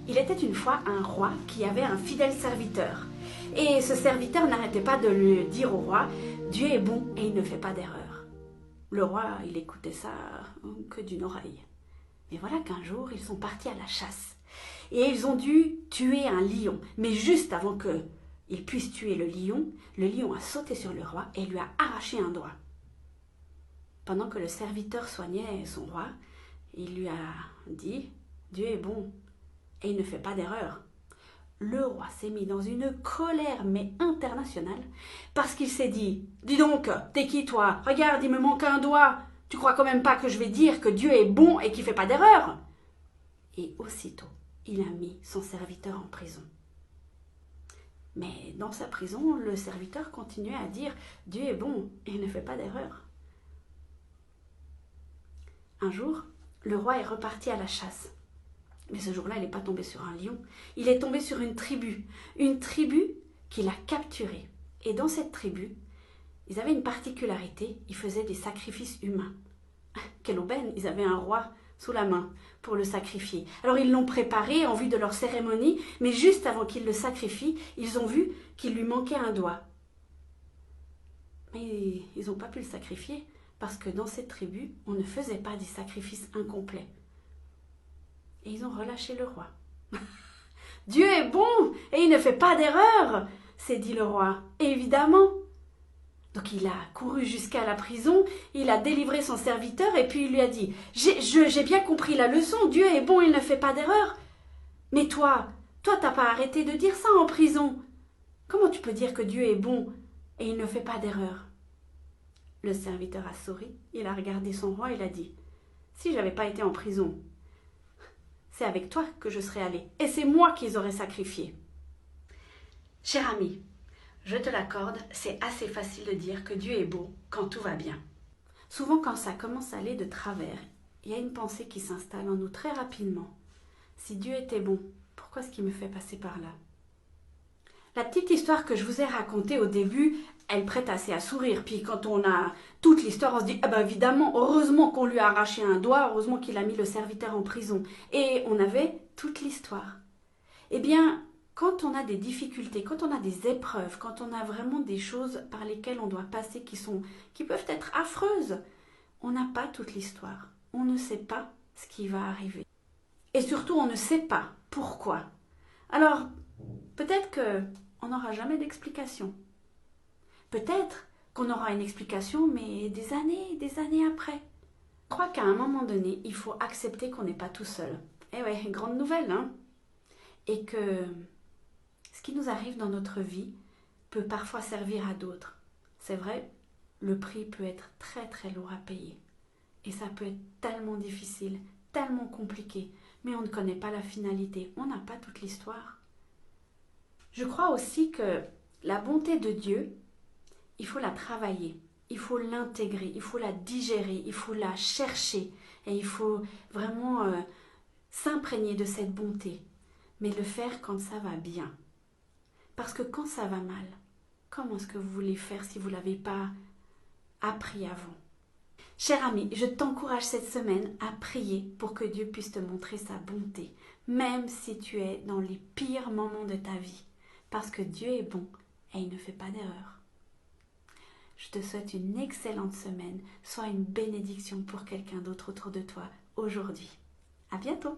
Il était une fois un roi qui avait un fidèle serviteur. Et ce serviteur n'arrêtait pas de lui dire au roi « Dieu est bon et il ne fait pas d'erreur ». Le roi, il écoutait ça que d'une oreille. Mais voilà qu'un jour, ils sont partis à la chasse. Et ils ont dû tuer un lion. Mais juste avant qu'ils puissent tuer le lion a sauté sur le roi et lui a arraché un doigt. Pendant que le serviteur soignait son roi, il lui a dit « Dieu est bon et il ne fait pas d'erreur ». Le roi s'est mis dans une colère mais internationale parce qu'il s'est dit « Dis donc, t'es qui toi? Regarde, il me manque un doigt. Tu crois quand même pas que je vais dire que Dieu est bon et qu'il fait pas d'erreur ?» Et aussitôt, il a mis son serviteur en prison. Mais dans sa prison, le serviteur continuait à dire « Dieu est bon et il ne fait pas d'erreur ». Un jour, le roi est reparti à la chasse. Mais ce jour-là, il n'est pas tombé sur un lion. Il est tombé sur une tribu qu'il a capturée. Et dans cette tribu, ils avaient une particularité, ils faisaient des sacrifices humains. Quelle aubaine, ils avaient un roi sous la main pour le sacrifier. Alors ils l'ont préparé en vue de leur cérémonie, mais juste avant qu'ils le sacrifient, ils ont vu qu'il lui manquait un doigt. Mais ils n'ont pas pu le sacrifier, parce que dans cette tribu, on ne faisait pas des sacrifices incomplets. Et ils ont relâché le roi. « Dieu est bon et il ne fait pas d'erreur !» s'est dit le roi. Évidemment. Donc il a couru jusqu'à la prison, il a délivré son serviteur et puis il lui a dit « J'ai bien compris la leçon, Dieu est bon, il ne fait pas d'erreur. Mais toi, t'as pas arrêté de dire ça en prison. Comment tu peux dire que Dieu est bon et il ne fait pas d'erreur ?» Le serviteur a souri, il a regardé son roi et il a dit « Si j'avais pas été en prison, c'est avec toi que je serais allé, et c'est moi qu'ils auraient sacrifié. » Cher ami, je te l'accorde, c'est assez facile de dire que Dieu est beau quand tout va bien. Souvent quand ça commence à aller de travers, il y a une pensée qui s'installe en nous très rapidement. Si Dieu était bon, pourquoi est-ce qu'il me fait passer par là? La petite histoire que je vous ai racontée au début, elle prête assez à sourire. Puis quand on a toute l'histoire, on se dit « Ah ben évidemment, heureusement qu'on lui a arraché un doigt, heureusement qu'il a mis le serviteur en prison. » Et on avait toute l'histoire. Eh bien, quand on a des difficultés, quand on a des épreuves, quand on a vraiment des choses par lesquelles on doit passer qui peuvent être affreuses, on n'a pas toute l'histoire. On ne sait pas ce qui va arriver. Et surtout, on ne sait pas pourquoi. Alors, peut-être qu'on n'aura jamais d'explication. Peut-être qu'on aura une explication, mais des années après. Je crois qu'à un moment donné, il faut accepter qu'on n'est pas tout seul. Eh ouais, grande nouvelle, hein? Et que ce qui nous arrive dans notre vie peut parfois servir à d'autres. C'est vrai, le prix peut être très très lourd à payer. Et ça peut être tellement difficile, tellement compliqué, mais on ne connaît pas la finalité, on n'a pas toute l'histoire. Je crois aussi que la bonté de Dieu, il faut la travailler, il faut l'intégrer, il faut la digérer, il faut la chercher et il faut vraiment s'imprégner de cette bonté, mais le faire quand ça va bien. Parce que quand ça va mal, comment est-ce que vous voulez faire si vous ne l'avez pas appris avant? Cher ami, je t'encourage cette semaine à prier pour que Dieu puisse te montrer sa bonté, même si tu es dans les pires moments de ta vie, parce que Dieu est bon et il ne fait pas d'erreur. Je te souhaite une excellente semaine, sois une bénédiction pour quelqu'un d'autre autour de toi aujourd'hui. À bientôt!